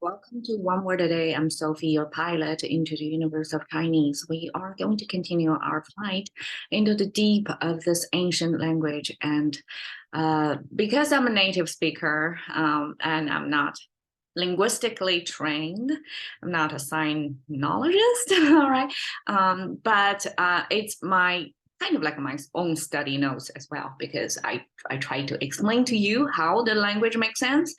Welcome to One Word a Day. I'm Sophie, your pilot into the universe of Chinese. We are going to continue our flight into the deep of this ancient language. And because I'm a native speaker and I'm not linguistically trained, I'm not a sinologist, all right? But it's my kind of like my own study notes as well, because I try to explain to you how the language makes sense.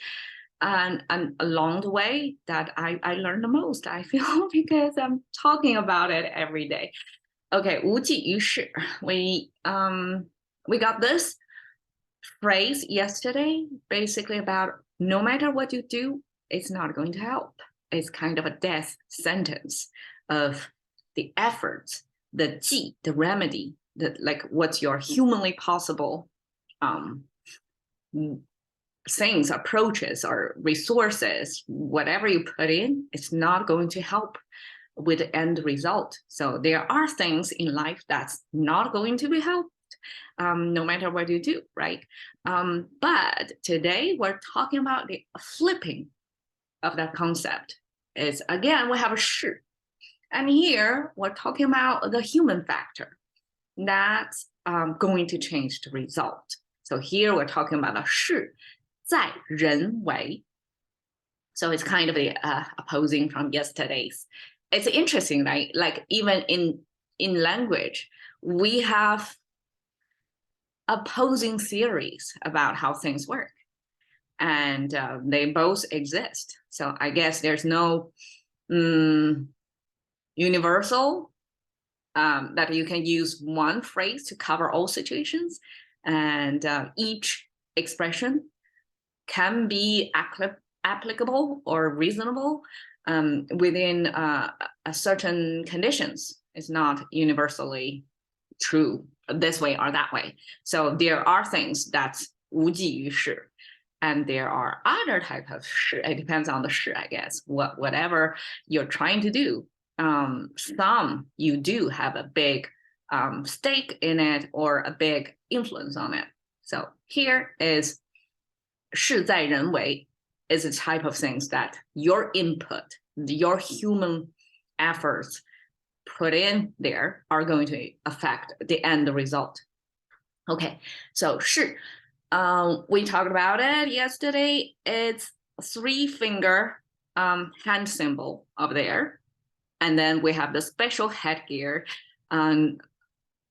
And along the way that I learned the most, I feel, because I'm talking about it every day. Okay, 无济于事. We got this phrase yesterday, basically about no matter what you do, it's not going to help. It's kind of a death sentence of the efforts, the 济, the remedy, like what's your humanly possible things, approaches, or resources, whatever you put in, it's not going to help with the end result. So there are things in life that's not going to be helped, no matter what you do, right? But today we're talking about the flipping of that concept. Is again, we have a 是, and here we're talking about the human factor that's going to change the result. So here we're talking about the 是在人为. So it's kind of the opposing from yesterday's. It's interesting, right? Like even in language, we have opposing theories about how things work, and they both exist. So I guess there's no universal that you can use one phrase to cover all situations, and each expression can be applicable or reasonable within a certain conditions. It's not universally true this way or that way. So there are things that's 无济于事, and there are other type of 事. It depends on the 事, I guess. Whatever you're trying to do, some you do have a big stake in it or a big influence on it. So here is 事在人为 is a type of things that your input, your human efforts put in there are going to affect the end result. Okay, so 是, we talked about it yesterday. It's 3-finger hand symbol up there. And then we have the special headgear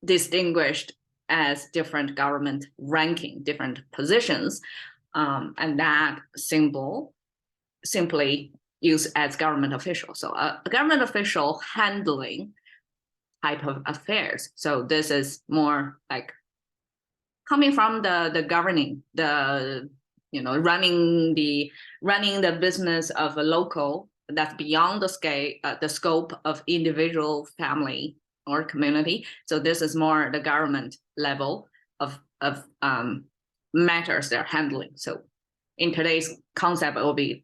distinguished as different government ranking, different positions. And that symbol simply used as government official. So a government official handling type of affairs. So this is more like coming from the governing, the running the business of a local that's beyond the scale, the scope of individual family or community. So this is more the government level of matters they're handling. So in today's concept, it will be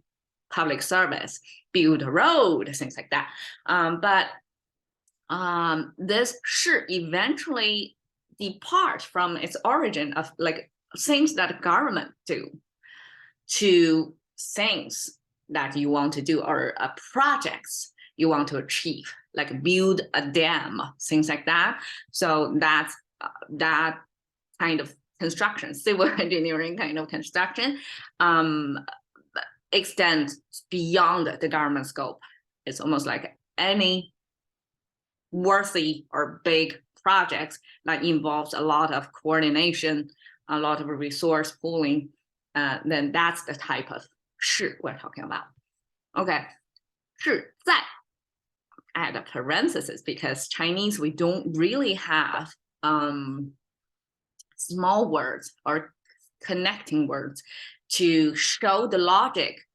public service, build a road, things like that. But this 是 eventually depart from its origin of like things that government do to things that you want to do, or projects you want to achieve, like build a dam, things like that. So that's that kind of construction, civil engineering kind of construction, extends beyond the government scope. It's almost like any worthy or big projects that involves a lot of coordination, a lot of resource pooling, then that's the type of 是 we're talking about. Okay, 是在, add a parenthesis, because Chinese, we don't really have small words or connecting words to show the logic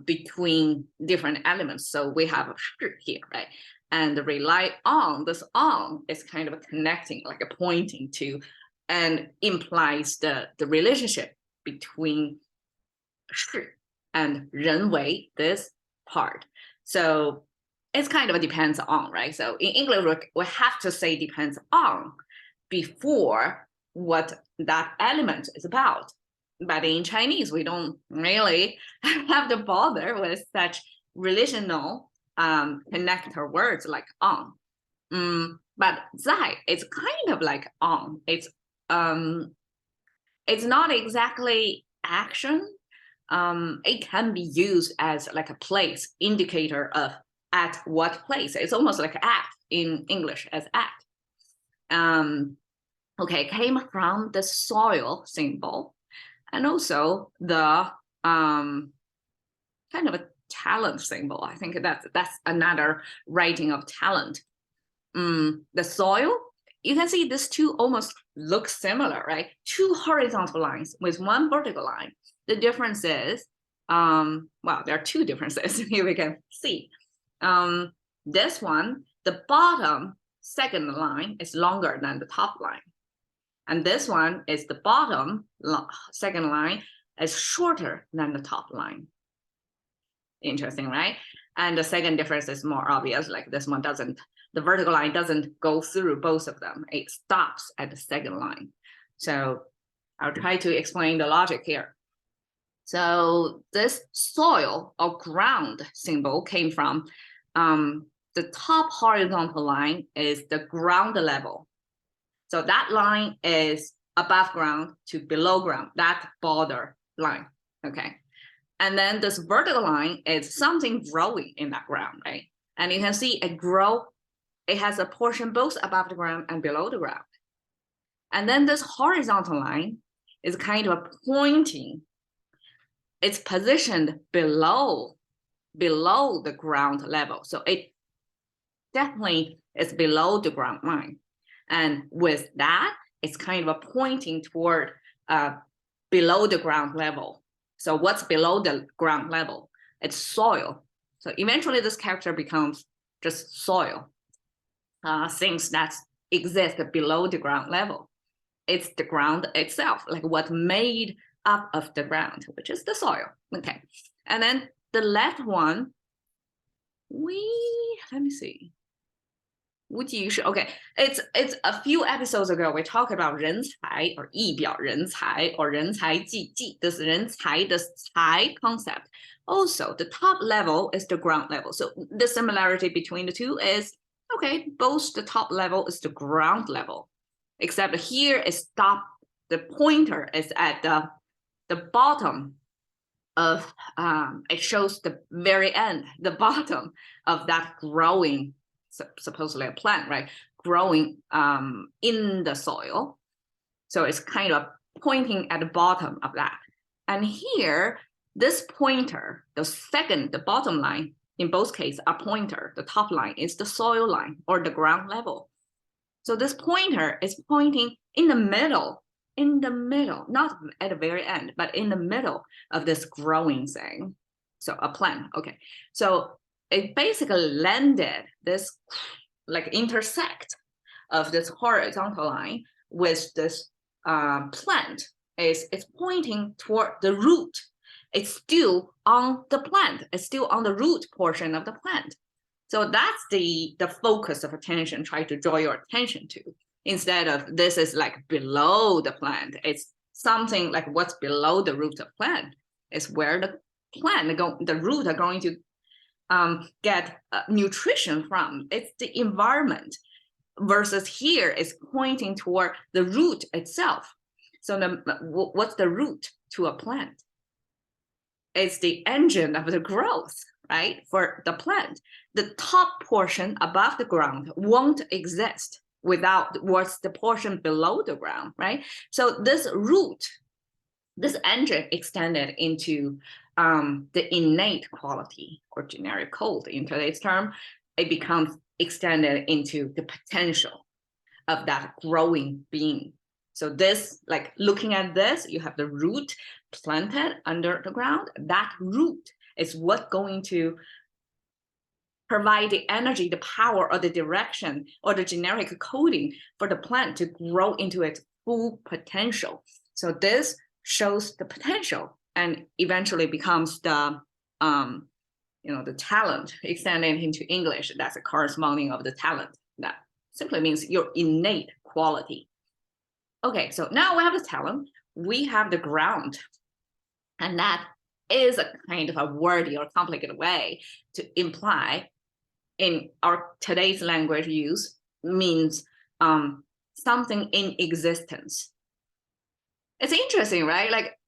between different elements. So we have a 是 here, right? And rely on, this on is kind of a connecting, like a pointing to, and implies the relationship between 是 and 人为, this part. So it's kind of a depends on, right? So in English, we have to say depends on before what that element is about. but in Chinese, we don't really have to bother with such relational connector words like on. But zai, it's kind of like on. It's not exactly action. It can be used as like a place indicator of at what place. It's almost like act in English as act. Okay, came from the soil symbol, and also the kind of a talent symbol. I think that's another writing of talent. The soil, you can see these two almost look similar, right? Two horizontal lines with one vertical line. The difference is, well, there are two differences here we can see. This one, the bottom second line is longer than the top line. And this one is the bottom second line is shorter than the top line. Interesting, right? And the second difference is more obvious, like this one doesn't, the vertical line doesn't go through both of them. It stops at the second line. So I'll try to explain the logic here. So this soil or ground symbol came from the top horizontal line is the ground level. So that line is above ground to below ground, that border line, okay? And then this vertical line is something growing in that ground, right? And you can see it grow, it has a portion both above the ground and below the ground. And then this horizontal line is kind of pointing, it's positioned below the ground level. So it definitely is below the ground line. And with that, it's kind of pointing toward below the ground level. So what's below the ground level? It's soil. So eventually this character becomes just soil. Things that exist below the ground level. It's the ground itself, like what made up of the ground, which is the soil. Okay. And then the left one, let me see. Okay, it's a few episodes ago we talked about 人才 or 一表人才 or 人才济济. This 人才, this 才 concept. Also, the top level is the ground level. So the similarity between the two is, okay, both the top level is the ground level, except here is stop. The pointer is at the bottom of, it shows the very end, the bottom of that growing, supposedly a plant, right? Growing in the soil. So it's kind of pointing at the bottom of that. And here, this pointer, the bottom line, in both cases, a pointer, the top line is the soil line or the ground level. So this pointer is pointing in the middle, not at the very end, but in the middle of this growing thing. So a plant, okay. So it basically landed this like intersect of this horizontal line with this plant. It's pointing toward the root. It's still on the plant. It's still on the root portion of the plant. So that's the focus of attention, try to draw your attention to. Instead of this is like below the plant. It's something like what's below the root of plant is where the plant, the root are going to get nutrition from. It's the environment, versus here is pointing toward the root itself. So what's the root to a plant? It's the engine of the growth, right? For the plant, the top portion above the ground won't exist without what's the portion below the ground, right? So this root, this engine extended into the innate quality or generic code in today's term, it becomes extended into the potential of that growing being. So this, like looking at this, you have the root planted under the ground. That root is what's going to provide the energy, the power, or the direction, or the generic coding for the plant to grow into its full potential. So this shows the potential and eventually becomes the the talent extended into English. That's a corresponding of the talent. That simply means your innate quality. Okay, so now we have the talent. we have the ground. And that is a kind of a wordy or complicated way to imply in our today's language use means something in existence. It's interesting, right? Like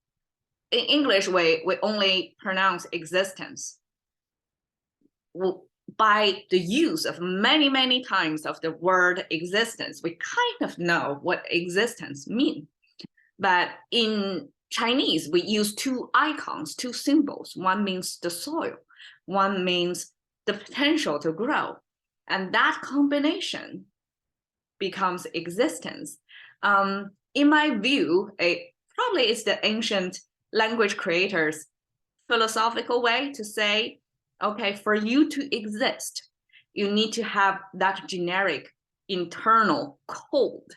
in English, we only pronounce existence. By the use of many times of the word existence, we kind of know what existence means. But in Chinese, we use two icons, two symbols. One means the soil, one means the potential to grow. And that combination becomes existence. In my view, probably it's the ancient language creators' philosophical way to say, okay, for you to exist, you need to have that generic internal code.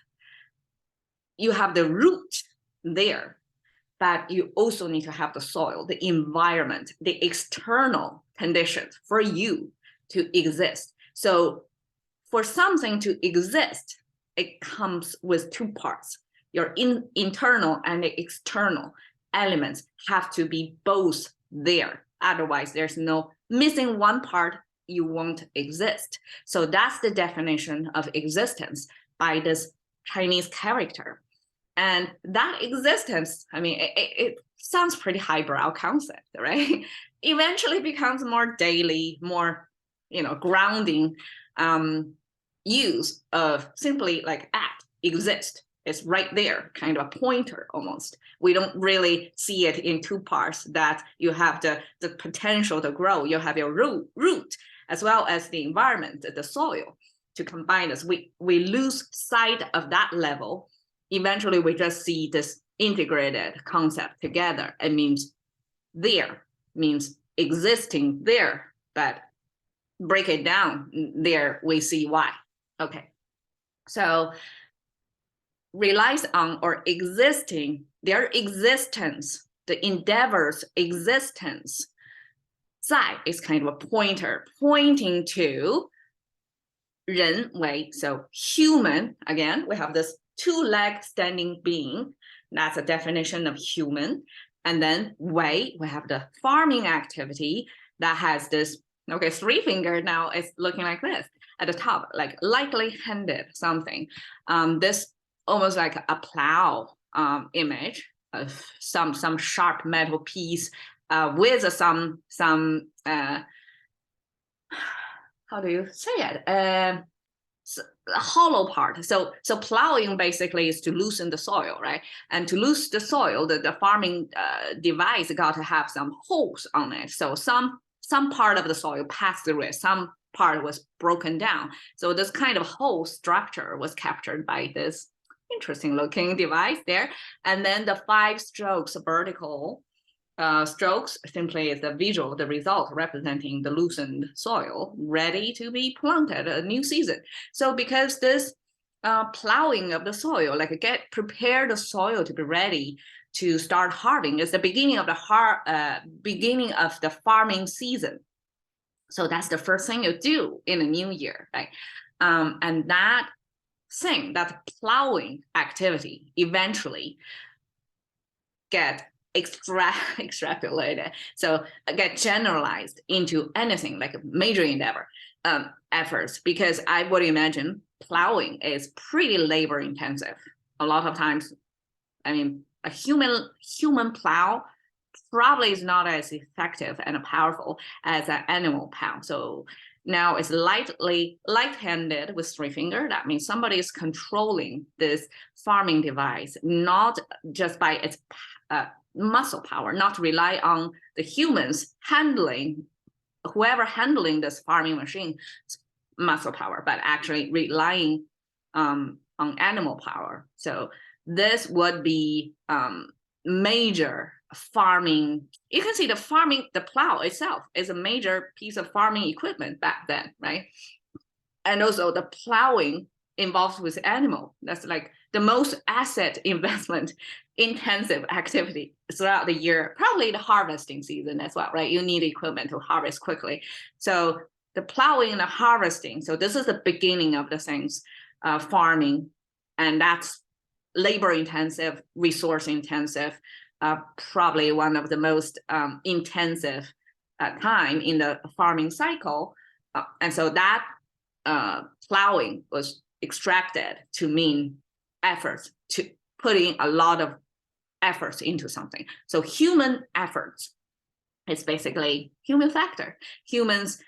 You have the root there, but you also need to have the soil, the environment, the external conditions for you to exist. So for something to exist, it comes with two parts. Your internal and the external elements have to be both there. Otherwise, there's no missing one part, you won't exist. So that's the definition of existence by this Chinese character. And that existence, I mean, it sounds pretty highbrow concept, right? Eventually becomes more daily, more, grounding use of simply like act, exist. It's right there, kind of a pointer almost. We don't really see it in two parts, that you have the potential to grow. You have your root as well as the environment, the soil, to combine this. We lose sight of that level. Eventually, we just see this integrated concept together. It means there, means existing there, but break it down there, we see why. Okay, so relies on or existing, their existence, the endeavor's existence. 在 is kind of a pointer, pointing to 人为, so human. Again, we have this two-leg standing being. That's a definition of human. And then 为, we have the farming activity that has this, okay, three finger now is looking like this at the top, like lightly handed something. This almost like a plow image of some sharp metal piece with some how do you say it? Hollow part. So plowing basically is to loosen the soil, right? And to loosen the soil, the farming device got to have some holes on it. So some part of the soil passed through it, some part was broken down. So this kind of whole structure was captured by this interesting looking device there. And then the 5 strokes vertical strokes simply is the visual, the result representing the loosened soil ready to be planted a new season. So because this plowing of the soil, like prepare the soil to be ready to start harvesting, is the beginning of the farming season. So that's the first thing you do in a new year, right? And that plowing activity eventually get extrapolated, so get generalized into anything like a major endeavor efforts, because I would imagine plowing is pretty labor intensive. A lot of times, I mean, a human plow probably is not as effective and powerful as an animal plow. So now it's light-handed with 3 fingers. That means somebody is controlling this farming device, not just by its muscle power, not rely on the humans handling, whoever handling this farming machine muscle power, but actually relying on animal power. So this would be major farming. You can see the plow itself is a major piece of farming equipment back then, right? And also the plowing involved with animal. That's like the most asset investment intensive activity throughout the year, probably the harvesting season as well, right? You need equipment to harvest quickly. So the plowing and the harvesting. So this is the beginning of the things, farming. And that's labor-intensive, resource-intensive, probably one of the most intensive time in the farming cycle. And so that plowing was extracted to mean efforts, to putting a lot of efforts into something. So human efforts is basically human factor, humans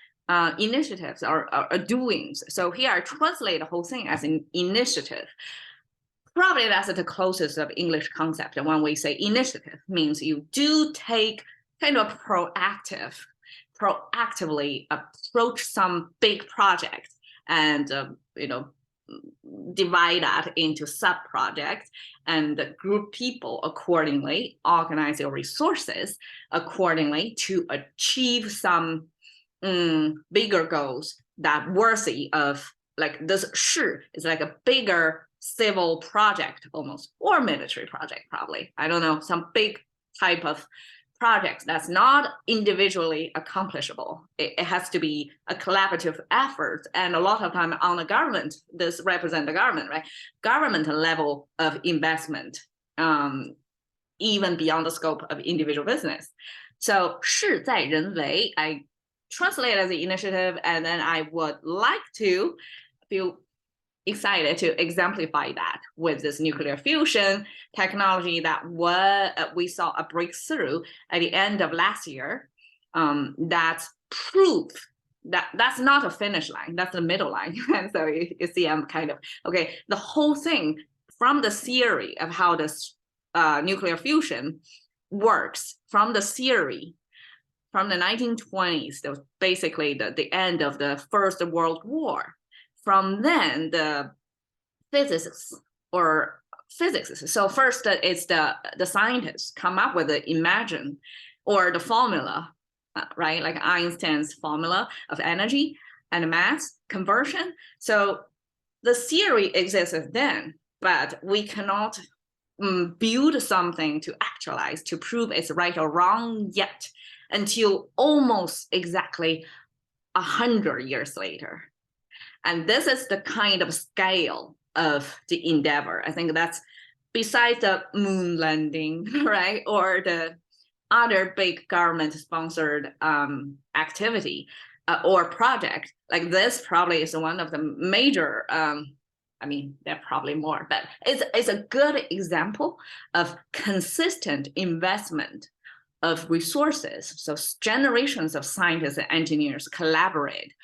initiatives or doings. So here I translate the whole thing as an initiative. Probably that's the closest of English concept. And when we say initiative, means you do take kind of proactively approach some big project and divide that into sub-projects and group people accordingly, organize your resources accordingly to achieve some bigger goals that worthy of, like this 事 is like a bigger civil project almost, or military project probably. I don't know, some big type of project that's not individually accomplishable. It has to be a collaborative effort. And a lot of time on the government, this represents the government, right? Government level of investment, even beyond the scope of individual business. So 事在人为, I translate as an initiative, and then I would like to feel excited to exemplify that with this nuclear fusion technology that we saw a breakthrough at the end of last year. That's proof that's not a finish line, that's the middle line. And so you see I'm kind of, okay, the whole thing from the theory of how this nuclear fusion works, from the theory from the 1920s, that was basically the end of the First World War. From then, the physicists. So first, it's the scientists come up with the imagine or the formula, right? Like Einstein's formula of energy and mass conversion. So the theory existed then, but we cannot build something to actualize, to prove it's right or wrong yet, until almost exactly 100 years later. And this is the kind of scale of the endeavor. I think that's besides the moon landing, right? Or the other big government-sponsored activity or project, like this probably is one of the major, I mean, there are probably more, but it's a good example of consistent investment of resources. So generations of scientists and engineers collaborate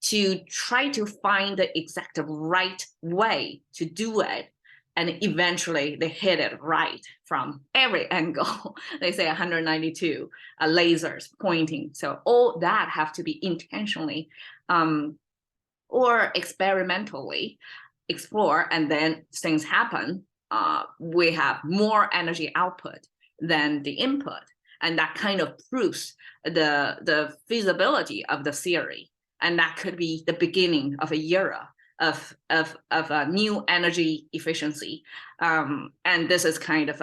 to try to find the exact right way to do it. And eventually they hit it right from every angle. They say 192 lasers pointing. So all that have to be intentionally or experimentally explore, and then things happen. We have more energy output than the input. And that kind of proves the feasibility of the theory. And that could be the beginning of a era of a new energy efficiency. And this is kind of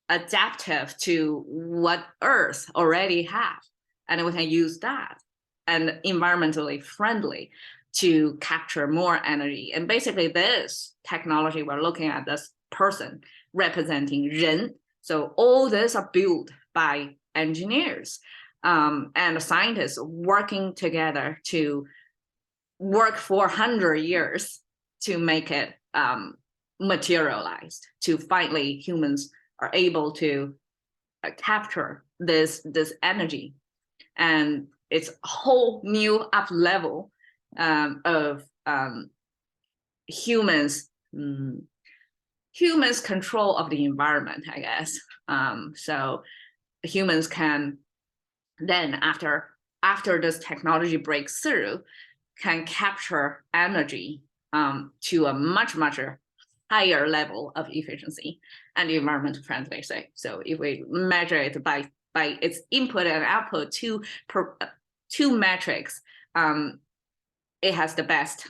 adaptive to what Earth already has. And we can use that and environmentally friendly to capture more energy. And basically this technology, we're looking at this person representing 人. So all this are built by engineers and scientists working together to work for 100 years to make it materialized, to finally humans are able to capture this energy. And it's a whole new up level of humans control of the environment, I guess. So humans can then, after this technology breaks through, can capture energy to a much higher level of efficiency and environmental friendly. So if we measure it by its input and output, two metrics, it has the best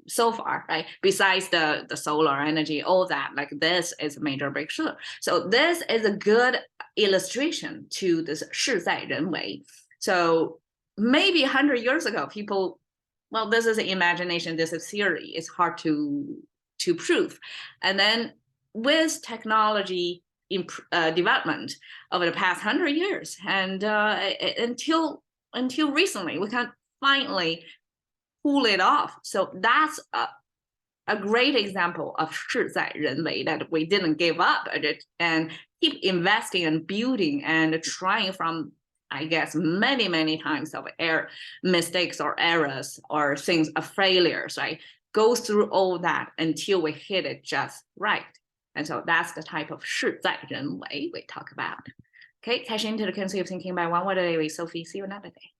so far, right? Besides the solar energy, all that, like this is a major breakthrough. So this is a good illustration to this 事在人为. So maybe 100 years ago, people, well, this is imagination, this is theory. It's hard to to prove. And then with technology development over the past 100 years, and until recently, we can finally pull it off. So that's a great example of 事在人为, that we didn't give up and keep investing and building and trying from, I guess, many times of mistakes or errors or things of failures, right? Go through all that until we hit it just right. And so that's the type of 事在人为 we talk about. Okay, cash into the currency of thinking by one word a day with Sophie. See you another day.